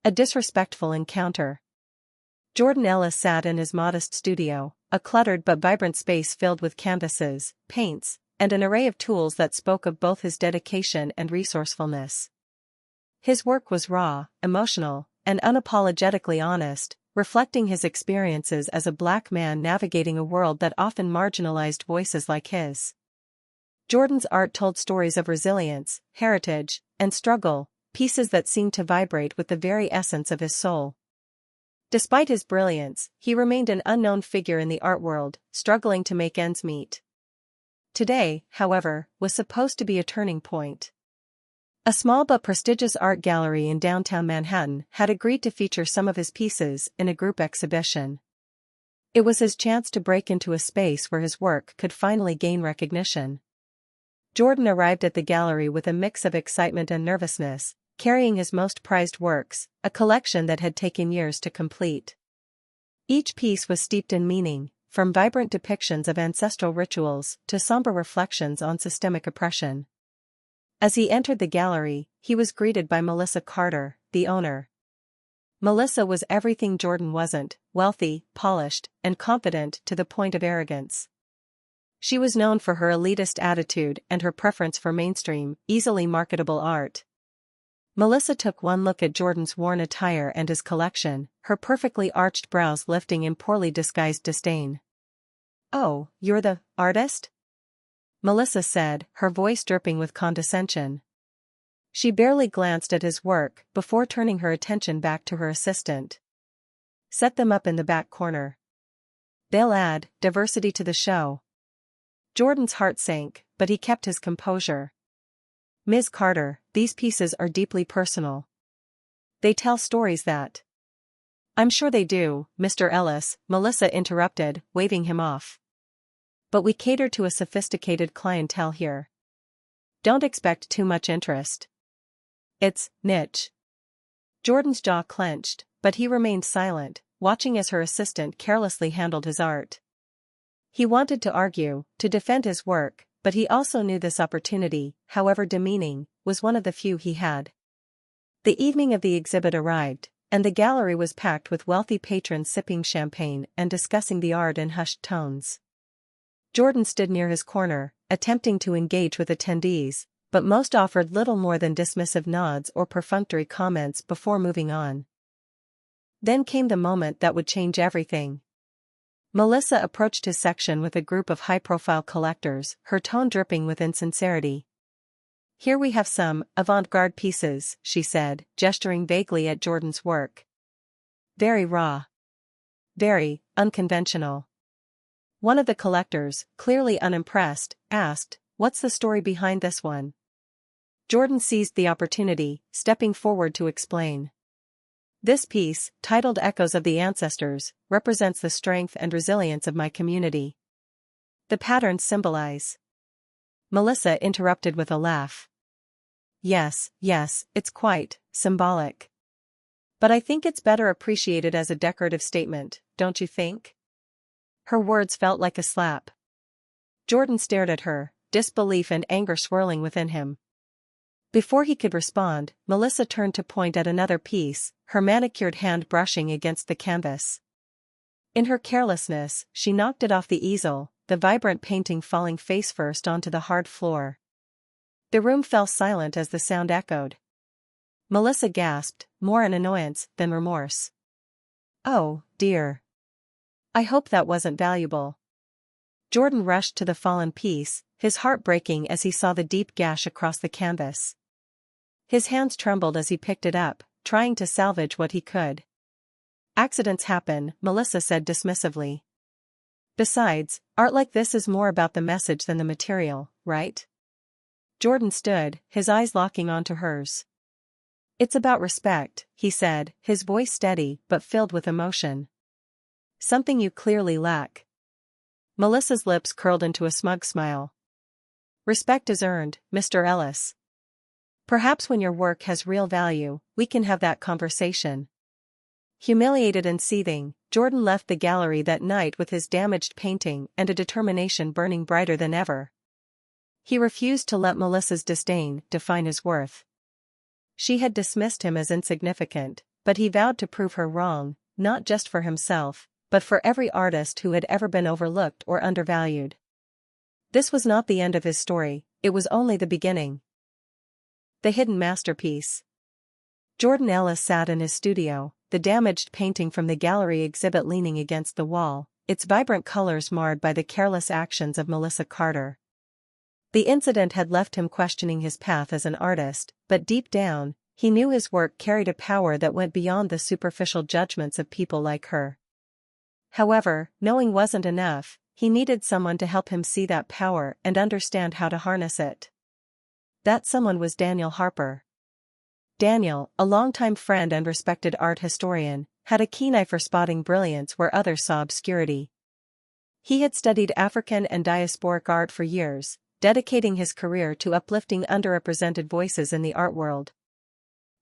A disrespectful encounter. Jordan Ellis sat in his modest studio, a cluttered but vibrant space filled with canvases, paints, and an array of tools that spoke of both his dedication and resourcefulness. His work was raw, emotional, and unapologetically honest, reflecting his experiences as a Black man navigating a world that often marginalized voices like his. Jordan's art told stories of resilience, heritage, and struggle, pieces that seemed to vibrate with the very essence of his soul. Despite his brilliance, he remained an unknown figure in the art world, struggling to make ends meet. Today, however, was supposed to be a turning point. A small but prestigious art gallery in downtown Manhattan had agreed to feature some of his pieces in a group exhibition. It was his chance to break into a space where his work could finally gain recognition. Jordan arrived at the gallery with a mix of excitement and nervousness, carrying his most prized works, a collection that had taken years to complete. Each piece was steeped in meaning, from vibrant depictions of ancestral rituals to somber reflections on systemic oppression. As he entered the gallery, he was greeted by Melissa Carter, the owner. Melissa was everything Jordan wasn't: wealthy, polished, and confident to the point of arrogance. She was known for her elitist attitude and her preference for mainstream, easily marketable art. Melissa took one look at Jordan's worn attire and his collection, her perfectly arched brows lifting in poorly disguised disdain. "Oh, you're the artist?" Melissa said, her voice dripping with condescension. She barely glanced at his work before turning her attention back to her assistant. "Set them up in the back corner. They'll add diversity to the show." Jordan's heart sank, but he kept his composure. "Ms. Carter, these pieces are deeply personal. They tell stories that—" "I'm sure they do, Mr. Ellis," Melissa interrupted, waving him off. "But we cater to a sophisticated clientele here. Don't expect too much interest. It's niche." Jordan's jaw clenched, but he remained silent, watching as her assistant carelessly handled his art. He wanted to argue, to defend his work, but he also knew this opportunity, however demeaning, was one of the few he had. The evening of the exhibit arrived, and the gallery was packed with wealthy patrons sipping champagne and discussing the art in hushed tones. Jordan stood near his corner, attempting to engage with attendees, but most offered little more than dismissive nods or perfunctory comments before moving on. Then came the moment that would change everything. Melissa approached his section with a group of high-profile collectors, her tone dripping with insincerity. "Here we have some avant-garde pieces," she said, gesturing vaguely at Jordan's work. "Very raw. Very unconventional." One of the collectors, clearly unimpressed, asked, "What's the story behind this one?" Jordan seized the opportunity, stepping forward to explain. "This piece, titled Echoes of the Ancestors, represents the strength and resilience of my community. The patterns symbolize—" Melissa interrupted with a laugh. Yes, it's quite symbolic. But I think it's better appreciated as a decorative statement, don't you think?" Her words felt like a slap. Jordan stared at her, disbelief and anger swirling within him. Before he could respond, Melissa turned to point at another piece, her manicured hand brushing against the canvas. In her carelessness, she knocked it off the easel, the vibrant painting falling face-first onto the hard floor. The room fell silent as the sound echoed. Melissa gasped, more in annoyance than remorse. "Oh, dear. I hope that wasn't valuable." Jordan rushed to the fallen piece, his heart breaking as he saw the deep gash across the canvas. His hands trembled as he picked it up, trying to salvage what he could. "Accidents happen," Melissa said dismissively. "Besides, art like this is more about the message than the material, right?" Jordan stood, his eyes locking onto hers. "It's about respect," he said, his voice steady but filled with emotion. "Something you clearly lack." Melissa's lips curled into a smug smile. "Respect is earned, Mr. Ellis. Perhaps when your work has real value, we can have that conversation." Humiliated and seething, Jordan left the gallery that night with his damaged painting and a determination burning brighter than ever. He refused to let Melissa's disdain define his worth. She had dismissed him as insignificant, but he vowed to prove her wrong, not just for himself, but for every artist who had ever been overlooked or undervalued. This was not the end of his story, it was only the beginning. The hidden masterpiece. Jordan Ellis sat in his studio, the damaged painting from the gallery exhibit leaning against the wall, its vibrant colors marred by the careless actions of Melissa Carter. The incident had left him questioning his path as an artist, but deep down, he knew his work carried a power that went beyond the superficial judgments of people like her. However, knowing wasn't enough, he needed someone to help him see that power and understand how to harness it. That someone was Daniel Harper. Daniel, a longtime friend and respected art historian, had a keen eye for spotting brilliance where others saw obscurity. He had studied African and diasporic art for years, dedicating his career to uplifting underrepresented voices in the art world.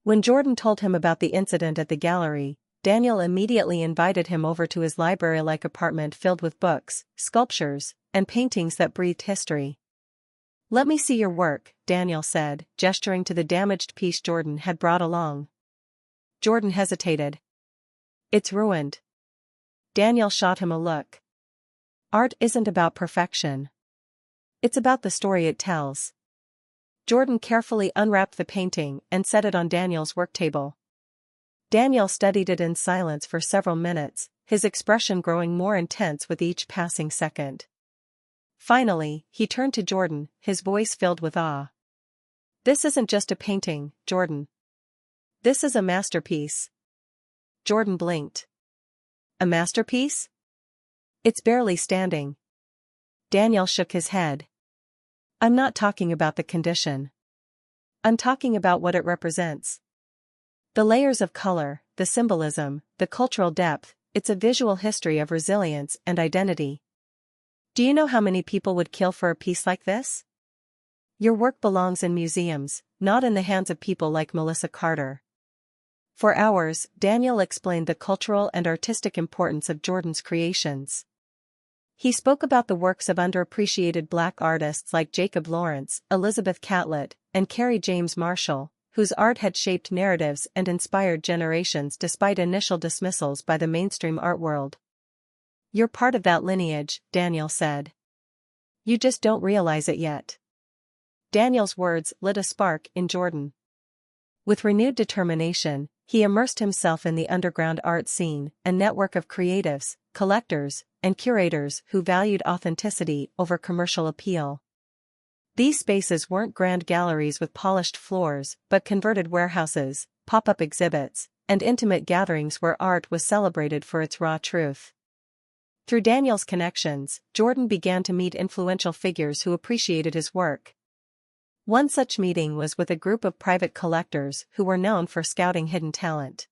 When Jordan told him about the incident at the gallery, Daniel immediately invited him over to his library-like apartment filled with books, sculptures, and paintings that breathed history. "Let me see your work," Daniel said, gesturing to the damaged piece Jordan had brought along. Jordan hesitated. "It's ruined." Daniel shot him a look. "Art isn't about perfection. It's about the story it tells." Jordan carefully unwrapped the painting and set it on Daniel's work table. Daniel studied it in silence for several minutes, his expression growing more intense with each passing second. Finally, he turned to Jordan, his voice filled with awe. "This isn't just a painting, Jordan. This is a masterpiece." Jordan blinked. "A masterpiece? It's barely standing." Daniel shook his head. "I'm not talking about the condition. I'm talking about what it represents. The layers of color, the symbolism, the cultural depth, it's a visual history of resilience and identity. Do you know how many people would kill for a piece like this? Your work belongs in museums, not in the hands of people like Melissa Carter." For hours, Daniel explained the cultural and artistic importance of Jordan's creations. He spoke about the works of underappreciated Black artists like Jacob Lawrence, Elizabeth Catlett, and Kerry James Marshall, whose art had shaped narratives and inspired generations despite initial dismissals by the mainstream art world. "You're part of that lineage," Daniel said. "You just don't realize it yet." Daniel's words lit a spark in Jordan. With renewed determination, he immersed himself in the underground art scene, a network of creatives, collectors, and curators who valued authenticity over commercial appeal. These spaces weren't grand galleries with polished floors, but converted warehouses, pop-up exhibits, and intimate gatherings where art was celebrated for its raw truth. Through Daniel's connections, Jordan began to meet influential figures who appreciated his work. One such meeting was with a group of private collectors who were known for scouting hidden talent.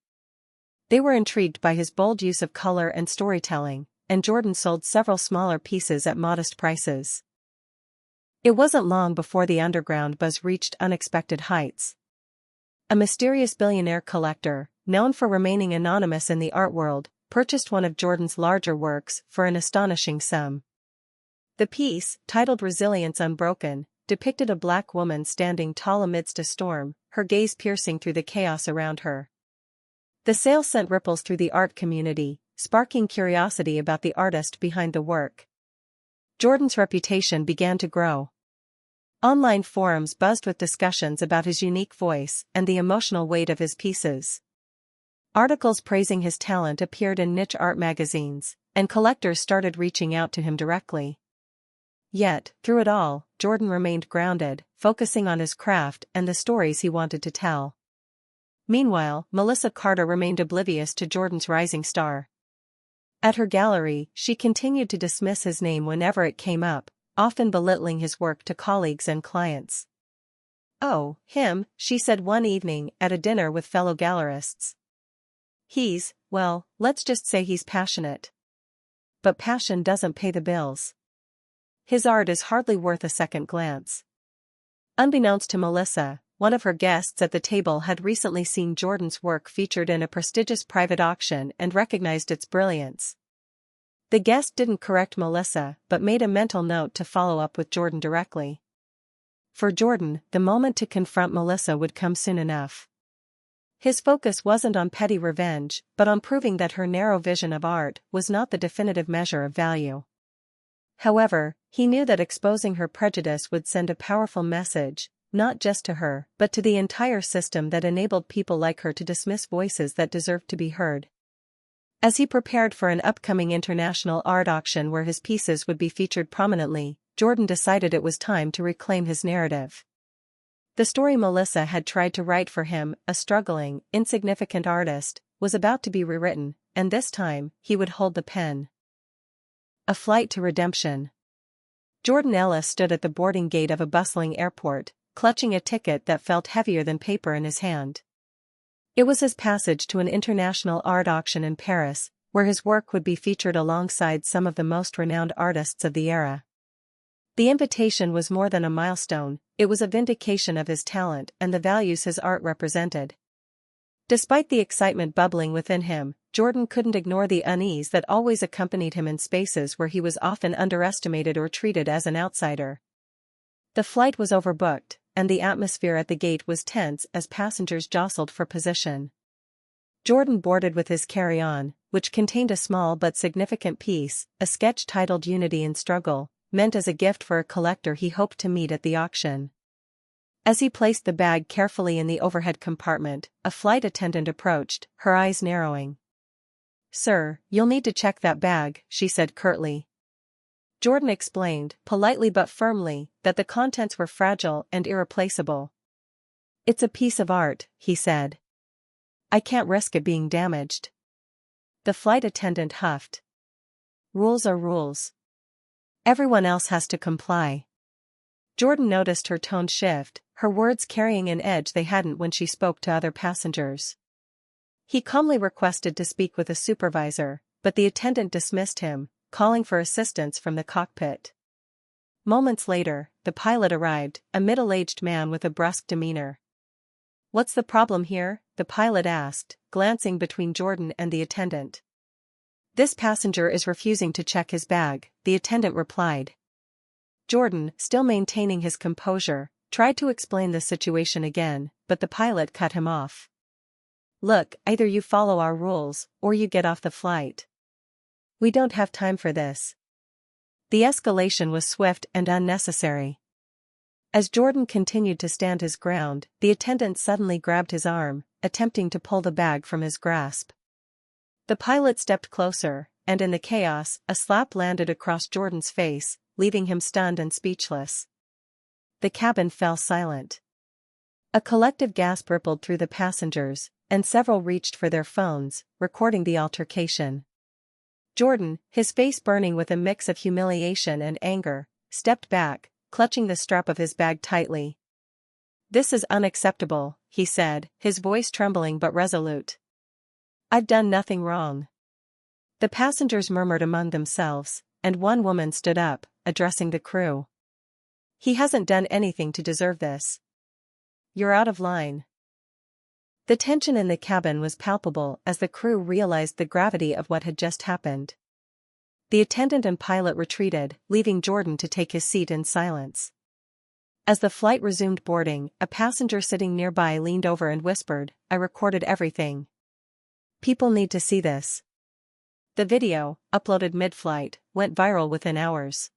They were intrigued by his bold use of color and storytelling, and Jordan sold several smaller pieces at modest prices. It wasn't long before the underground buzz reached unexpected heights. A mysterious billionaire collector, known for remaining anonymous in the art world, purchased one of Jordan's larger works for an astonishing sum. The piece, titled Resilience Unbroken, depicted a Black woman standing tall amidst a storm, her gaze piercing through the chaos around her. The sale sent ripples through the art community, sparking curiosity about the artist behind the work. Jordan's reputation began to grow. Online forums buzzed with discussions about his unique voice and the emotional weight of his pieces. Articles praising his talent appeared in niche art magazines, and collectors started reaching out to him directly. Yet, through it all, Jordan remained grounded, focusing on his craft and the stories he wanted to tell. Meanwhile, Melissa Carter remained oblivious to Jordan's rising star. At her gallery, she continued to dismiss his name whenever it came up, often belittling his work to colleagues and clients. "Oh, him," she said one evening at a dinner with fellow gallerists. Well, let's just say he's passionate. But passion doesn't pay the bills. His art is hardly worth a second glance." Unbeknownst to Melissa, one of her guests at the table had recently seen Jordan's work featured in a prestigious private auction and recognized its brilliance. The guest didn't correct Melissa but made a mental note to follow up with Jordan directly. For Jordan, the moment to confront Melissa would come soon enough. His focus wasn't on petty revenge, but on proving that her narrow vision of art was not the definitive measure of value. However, he knew that exposing her prejudice would send a powerful message, not just to her, but to the entire system that enabled people like her to dismiss voices that deserved to be heard. As he prepared for an upcoming international art auction where his pieces would be featured prominently, Jordan decided it was time to reclaim his narrative. The story Melissa had tried to write for him, a struggling, insignificant artist, was about to be rewritten, and this time, he would hold the pen. A flight to redemption. Jordan Ellis stood at the boarding gate of a bustling airport, clutching a ticket that felt heavier than paper in his hand. It was his passage to an international art auction in Paris, where his work would be featured alongside some of the most renowned artists of the era. The invitation was more than a milestone, it was a vindication of his talent and the values his art represented. Despite the excitement bubbling within him, Jordan couldn't ignore the unease that always accompanied him in spaces where he was often underestimated or treated as an outsider. The flight was overbooked, and the atmosphere at the gate was tense as passengers jostled for position. Jordan boarded with his carry-on, which contained a small but significant piece, a sketch titled Unity in Struggle, meant as a gift for a collector he hoped to meet at the auction. As he placed the bag carefully in the overhead compartment, a flight attendant approached, her eyes narrowing. "Sir, you'll need to check that bag," she said curtly. Jordan explained, politely but firmly, that the contents were fragile and irreplaceable. "It's a piece of art," he said. "I can't risk it being damaged." The flight attendant huffed. "Rules are rules. Everyone else has to comply." Jordan noticed her tone shift, her words carrying an edge they hadn't when she spoke to other passengers. He calmly requested to speak with a supervisor, but the attendant dismissed him, calling for assistance from the cockpit. Moments later, the pilot arrived, a middle-aged man with a brusque demeanor. "What's the problem here?" the pilot asked, glancing between Jordan and the attendant. "This passenger is refusing to check his bag," the attendant replied. Jordan, still maintaining his composure, tried to explain the situation again, but the pilot cut him off. "Look, either you follow our rules, or you get off the flight. We don't have time for this." The escalation was swift and unnecessary. As Jordan continued to stand his ground, the attendant suddenly grabbed his arm, attempting to pull the bag from his grasp. The pilot stepped closer, and in the chaos, a slap landed across Jordan's face, leaving him stunned and speechless. The cabin fell silent. A collective gasp rippled through the passengers, and several reached for their phones, recording the altercation. Jordan, his face burning with a mix of humiliation and anger, stepped back, clutching the strap of his bag tightly. "This is unacceptable," he said, his voice trembling but resolute. "I've done nothing wrong." The passengers murmured among themselves, and one woman stood up, addressing the crew. "He hasn't done anything to deserve this. You're out of line." The tension in the cabin was palpable as the crew realized the gravity of what had just happened. The attendant and pilot retreated, leaving Jordan to take his seat in silence. As the flight resumed boarding, a passenger sitting nearby leaned over and whispered, "I recorded everything. People need to see this." The video, uploaded mid-flight, went viral within hours.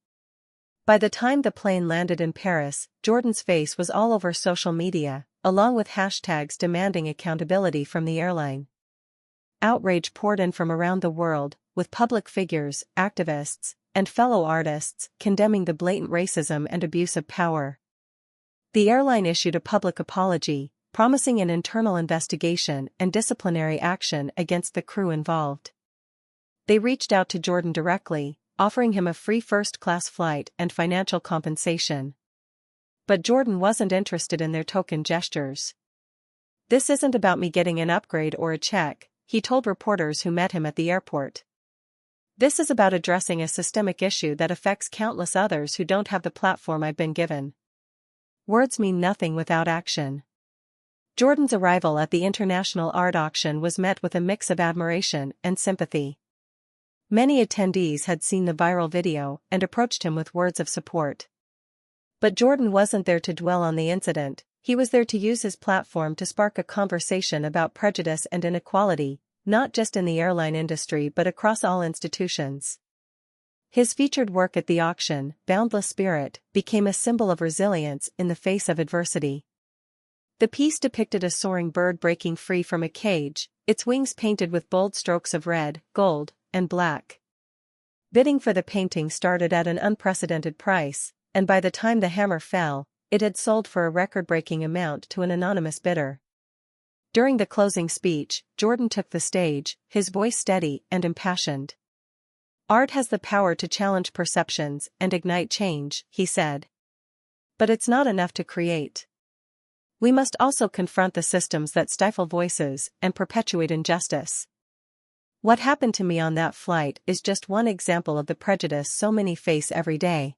By the time the plane landed in Paris, Jordan's face was all over social media, along with hashtags demanding accountability from the airline. Outrage poured in from around the world, with public figures, activists, and fellow artists condemning the blatant racism and abuse of power. The airline issued a public apology, promising an internal investigation and disciplinary action against the crew involved. They reached out to Jordan directly, offering him a free first-class flight and financial compensation. But Jordan wasn't interested in their token gestures. "This isn't about me getting an upgrade or a check," he told reporters who met him at the airport. "This is about addressing a systemic issue that affects countless others who don't have the platform I've been given. Words mean nothing without action." Jordan's arrival at the International Art Auction was met with a mix of admiration and sympathy. Many attendees had seen the viral video and approached him with words of support. But Jordan wasn't there to dwell on the incident, He was there to use his platform to spark a conversation about prejudice and inequality, not just in the airline industry but across all institutions. His featured work at the auction, Boundless Spirit, became a symbol of resilience in the face of adversity. The piece depicted a soaring bird breaking free from a cage, its wings painted with bold strokes of red, gold, and black. Bidding for the painting started at an unprecedented price, and by the time the hammer fell, it had sold for a record-breaking amount to an anonymous bidder. During the closing speech, Jordan took the stage, his voice steady and impassioned. "Art has the power to challenge perceptions and ignite change," he said. "But it's not enough to create. We must also confront the systems that stifle voices and perpetuate injustice. What happened to me on that flight is just one example of the prejudice so many face every day.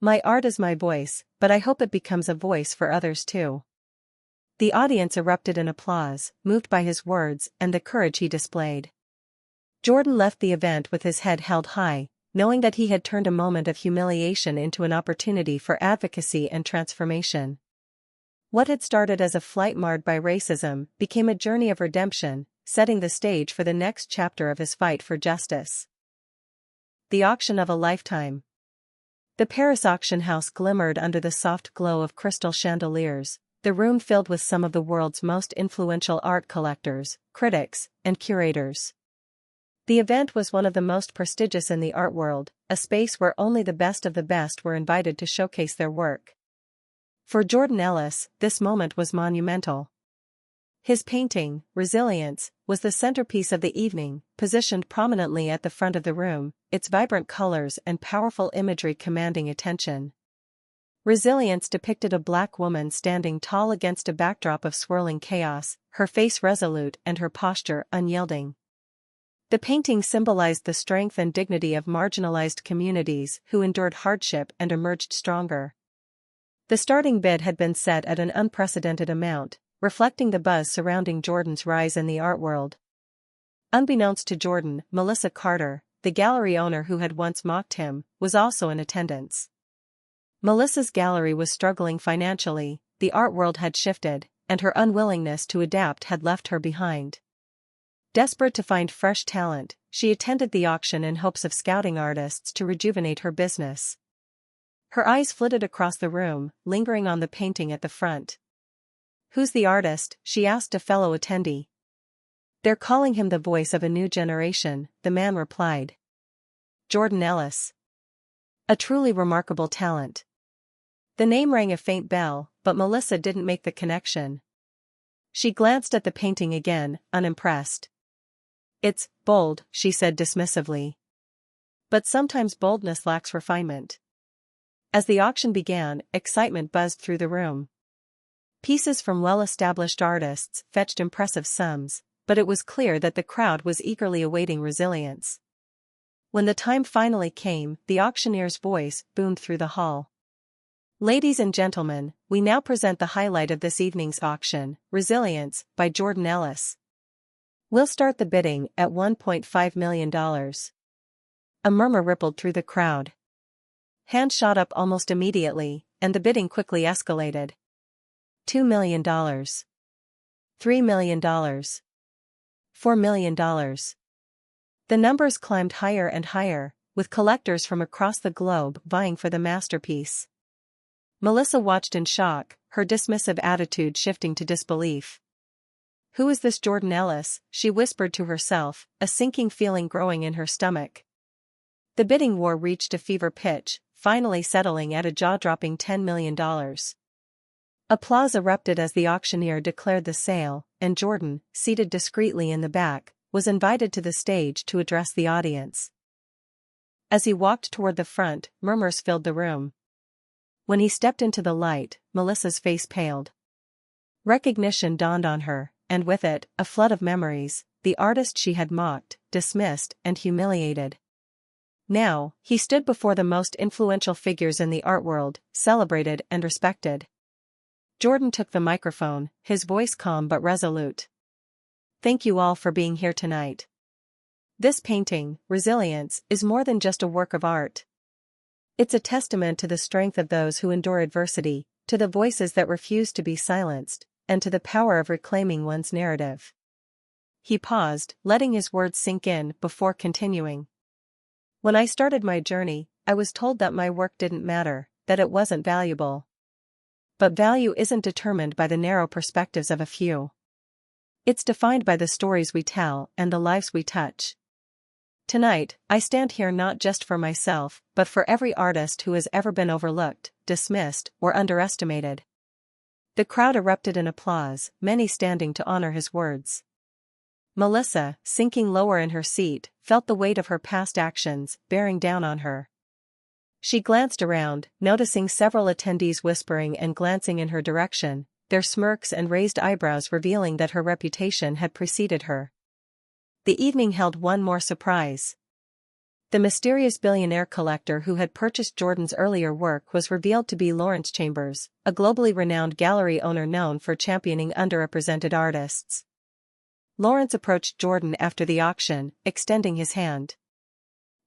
My art is my voice, but I hope it becomes a voice for others too." The audience erupted in applause, moved by his words and the courage he displayed. Jordan left the event with his head held high, knowing that he had turned a moment of humiliation into an opportunity for advocacy and transformation. What had started as a flight marred by racism became a journey of redemption, setting the stage for the next chapter of his fight for justice. The auction of a lifetime. The Paris auction house glimmered under the soft glow of crystal chandeliers, the room filled with some of the world's most influential art collectors, critics, and curators. The event was one of the most prestigious in the art world, a space where only the best of the best were invited to showcase their work. For Jordan Ellis, this moment was monumental. His painting, Resilience, was the centerpiece of the evening, positioned prominently at the front of the room, its vibrant colors and powerful imagery commanding attention. Resilience depicted a black woman standing tall against a backdrop of swirling chaos, her face resolute and her posture unyielding. The painting symbolized the strength and dignity of marginalized communities who endured hardship and emerged stronger. The starting bid had been set at an unprecedented amount, reflecting the buzz surrounding Jordan's rise in the art world. Unbeknownst to Jordan, Melissa Carter, the gallery owner who had once mocked him, was also in attendance. Melissa's gallery was struggling financially, the art world had shifted, and her unwillingness to adapt had left her behind. Desperate to find fresh talent, she attended the auction in hopes of scouting artists to rejuvenate her business. Her eyes flitted across the room, lingering on the painting at the front. "Who's the artist?" she asked a fellow attendee. "They're calling him the voice of a new generation," the man replied. "Jordan Ellis. A truly remarkable talent." The name rang a faint bell, but Melissa didn't make the connection. She glanced at the painting again, unimpressed. "It's bold," she said dismissively. "But sometimes boldness lacks refinement." As the auction began, excitement buzzed through the room. Pieces from well-established artists fetched impressive sums, but it was clear that the crowd was eagerly awaiting Resilience. When the time finally came, the auctioneer's voice boomed through the hall. "Ladies and gentlemen, we now present the highlight of this evening's auction, Resilience, by Jordan Ellis. We'll start the bidding at $1.5 million. A murmur rippled through the crowd. Hands shot up almost immediately, and the bidding quickly escalated. $2 million. $3 million. $4 million. The numbers climbed higher and higher, with collectors from across the globe vying for the masterpiece. Melissa watched in shock, her dismissive attitude shifting to disbelief. "Who is this Jordan Ellis?" she whispered to herself, a sinking feeling growing in her stomach. The bidding war reached a fever pitch, finally settling at a jaw-dropping $10 million. Applause erupted as the auctioneer declared the sale, and Jordan, seated discreetly in the back, was invited to the stage to address the audience. As he walked toward the front, murmurs filled the room. When he stepped into the light, Melissa's face paled. Recognition dawned on her, and with it, a flood of memories, the artist she had mocked, dismissed, and humiliated. Now, he stood before the most influential figures in the art world, celebrated and respected. Jordan took the microphone, his voice calm but resolute. "Thank you all for being here tonight. This painting, Resilience, is more than just a work of art. It's a testament to the strength of those who endure adversity, to the voices that refuse to be silenced, and to the power of reclaiming one's narrative. He paused, letting his words sink in before continuing. When I started my journey, I was told that my work didn't matter, that it wasn't valuable. But value isn't determined by the narrow perspectives of a few. It's defined by the stories we tell and the lives we touch. Tonight, I stand here not just for myself, but for every artist who has ever been overlooked, dismissed, or underestimated. The crowd erupted in applause, many standing to honor his words. Melissa, sinking lower in her seat, felt the weight of her past actions bearing down on her. She glanced around, noticing several attendees whispering and glancing in her direction, their smirks and raised eyebrows revealing that her reputation had preceded her. The evening held one more surprise. The mysterious billionaire collector who had purchased Jordan's earlier work was revealed to be Lawrence Chambers, a globally renowned gallery owner known for championing underrepresented artists. Lawrence approached Jordan after the auction, extending his hand.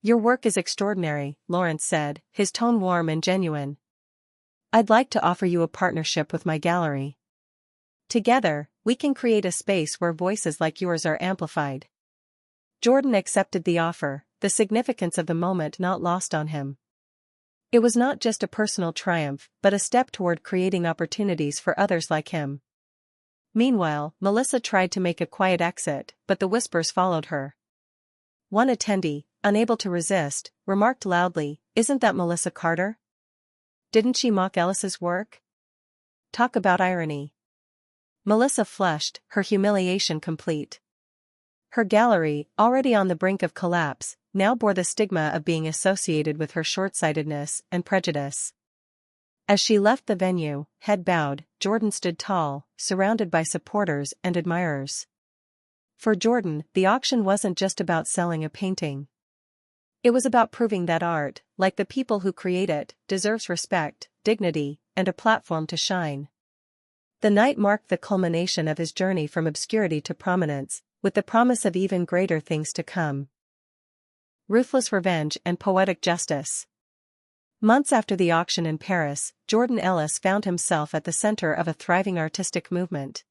"Your work is extraordinary," Lawrence said, his tone warm and genuine. "I'd like to offer you a partnership with my gallery. Together, we can create a space where voices like yours are amplified." Jordan accepted the offer, the significance of the moment not lost on him. It was not just a personal triumph, but a step toward creating opportunities for others like him. Meanwhile, Melissa tried to make a quiet exit, but the whispers followed her. One attendee, unable to resist, remarked loudly, "Isn't that Melissa Carter? Didn't she mock Ellis's work?" Talk about irony. Melissa flushed, her humiliation complete. Her gallery, already on the brink of collapse, now bore the stigma of being associated with her short-sightedness and prejudice. As she left the venue, head bowed, Jordan stood tall, surrounded by supporters and admirers. For Jordan, the auction wasn't just about selling a painting. It was about proving that art, like the people who create it, deserves respect, dignity, and a platform to shine. The night marked the culmination of his journey from obscurity to prominence, with the promise of even greater things to come. Ruthless revenge and poetic justice. Months after the auction in Paris, Jordan Ellis found himself at the center of a thriving artistic movement.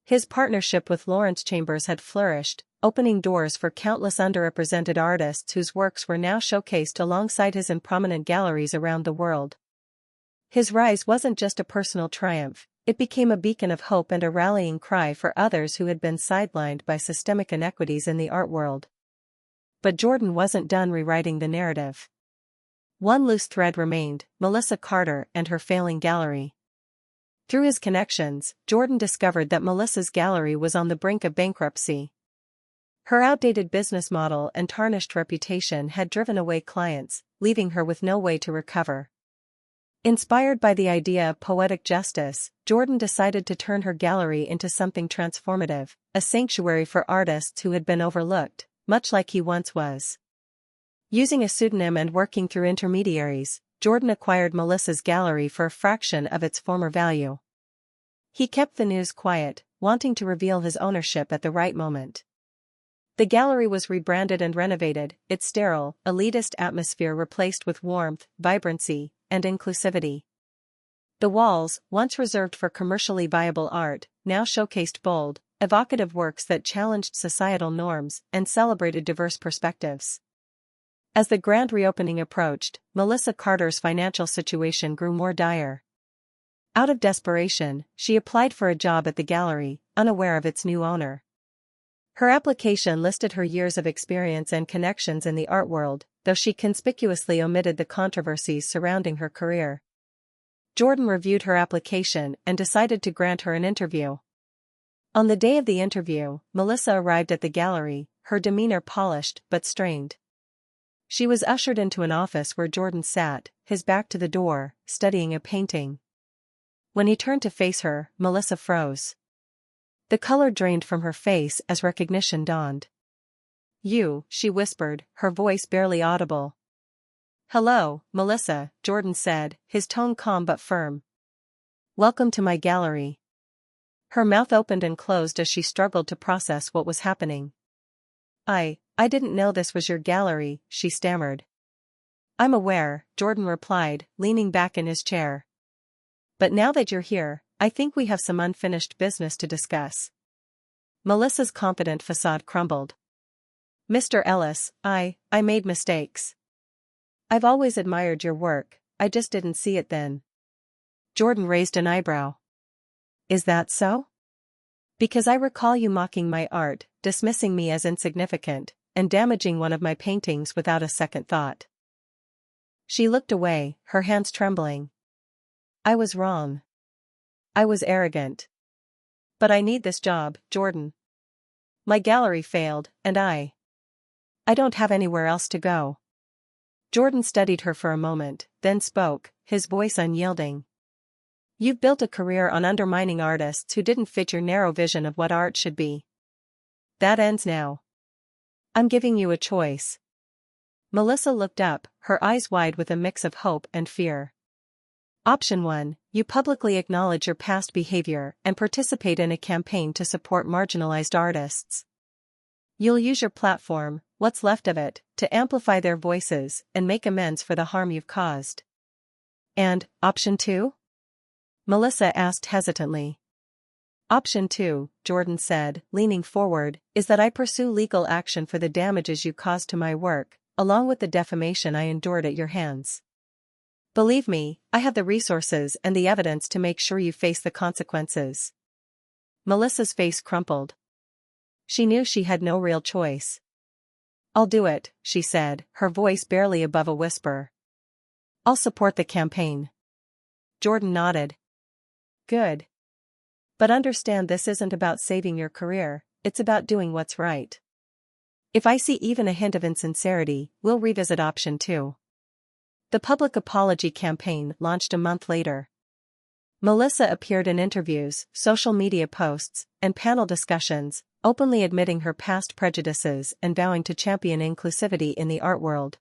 His partnership with Lawrence Chambers had flourished, opening doors for countless underrepresented artists whose works were now showcased alongside his in prominent galleries around the world. His rise wasn't just a personal triumph, it became a beacon of hope and a rallying cry for others who had been sidelined by systemic inequities in the art world. But Jordan wasn't done rewriting the narrative. One loose thread remained: Melissa Carter and her failing gallery. Through his connections, Jordan discovered that Melissa's gallery was on the brink of bankruptcy. Her outdated business model and tarnished reputation had driven away clients, leaving her with no way to recover. Inspired by the idea of poetic justice, Jordan decided to turn her gallery into something transformative, a sanctuary for artists who had been overlooked, much like he once was. Using a pseudonym and working through intermediaries, Jordan acquired Melissa's gallery for a fraction of its former value. He kept the news quiet, wanting to reveal his ownership at the right moment. The gallery was rebranded and renovated, its sterile, elitist atmosphere replaced with warmth, vibrancy, and inclusivity. The walls, once reserved for commercially viable art, now showcased bold, evocative works that challenged societal norms and celebrated diverse perspectives. As the grand reopening approached, Melissa Carter's financial situation grew more dire. Out of desperation, she applied for a job at the gallery, unaware of its new owner. Her application listed her years of experience and connections in the art world, though she conspicuously omitted the controversies surrounding her career. Jordan reviewed her application and decided to grant her an interview. On the day of the interview, Melissa arrived at the gallery, her demeanor polished but strained. She was ushered into an office where Jordan sat, his back to the door, studying a painting. When he turned to face her, Melissa froze. The color drained from her face as recognition dawned. "You," she whispered, her voice barely audible. "Hello, Melissa," Jordan said, his tone calm but firm. "Welcome to my gallery." Her mouth opened and closed as she struggled to process what was happening. I didn't know this was your gallery," she stammered. "I'm aware," Jordan replied, leaning back in his chair. But now that you're here, I think we have some unfinished business to discuss. Melissa's confident facade crumbled. Mr. Ellis, I made mistakes. I've always admired your work, I just didn't see it then. Jordan raised an eyebrow. Is that so? Because I recall you mocking my art, dismissing me as insignificant, and damaging one of my paintings without a second thought. She looked away, her hands trembling. I was wrong. I was arrogant. But I need this job, Jordan. My gallery failed, and I don't have anywhere else to go. Jordan studied her for a moment, then spoke, his voice unyielding. You've built a career on undermining artists who didn't fit your narrow vision of what art should be. That ends now. I'm giving you a choice. Melissa looked up, her eyes wide with a mix of hope and fear. Option 1, you publicly acknowledge your past behavior and participate in a campaign to support marginalized artists. You'll use your platform, what's left of it, to amplify their voices and make amends for the harm you've caused. And, option 2? Melissa asked hesitantly. Option 2, Jordan said, leaning forward, is that I pursue legal action for the damages you caused to my work, along with the defamation I endured at your hands. Believe me, I have the resources and the evidence to make sure you face the consequences. Melissa's face crumpled. She knew she had no real choice. I'll do it, she said, her voice barely above a whisper. I'll support the campaign. Jordan nodded. Good. But understand this isn't about saving your career, it's about doing what's right. If I see even a hint of insincerity, we'll revisit option 2. The public apology campaign launched a month later. Melissa appeared in interviews, social media posts, and panel discussions, openly admitting her past prejudices and vowing to champion inclusivity in the art world.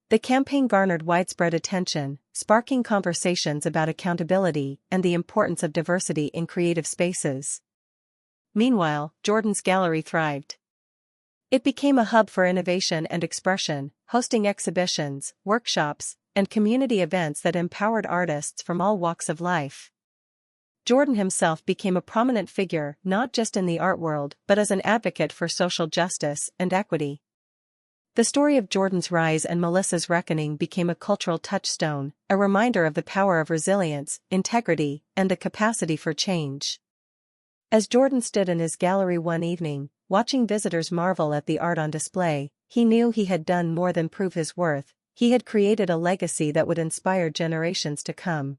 The campaign garnered widespread attention, sparking conversations about accountability and the importance of diversity in creative spaces. Meanwhile, Jordan's gallery thrived. It became a hub for innovation and expression, hosting exhibitions, workshops, and community events that empowered artists from all walks of life. Jordan himself became a prominent figure not just in the art world but as an advocate for social justice and equity. The story of Jordan's rise and Melissa's reckoning became a cultural touchstone, a reminder of the power of resilience, integrity, and the capacity for change. As Jordan stood in his gallery one evening, watching visitors marvel at the art on display, he knew he had done more than prove his worth, he had created a legacy that would inspire generations to come.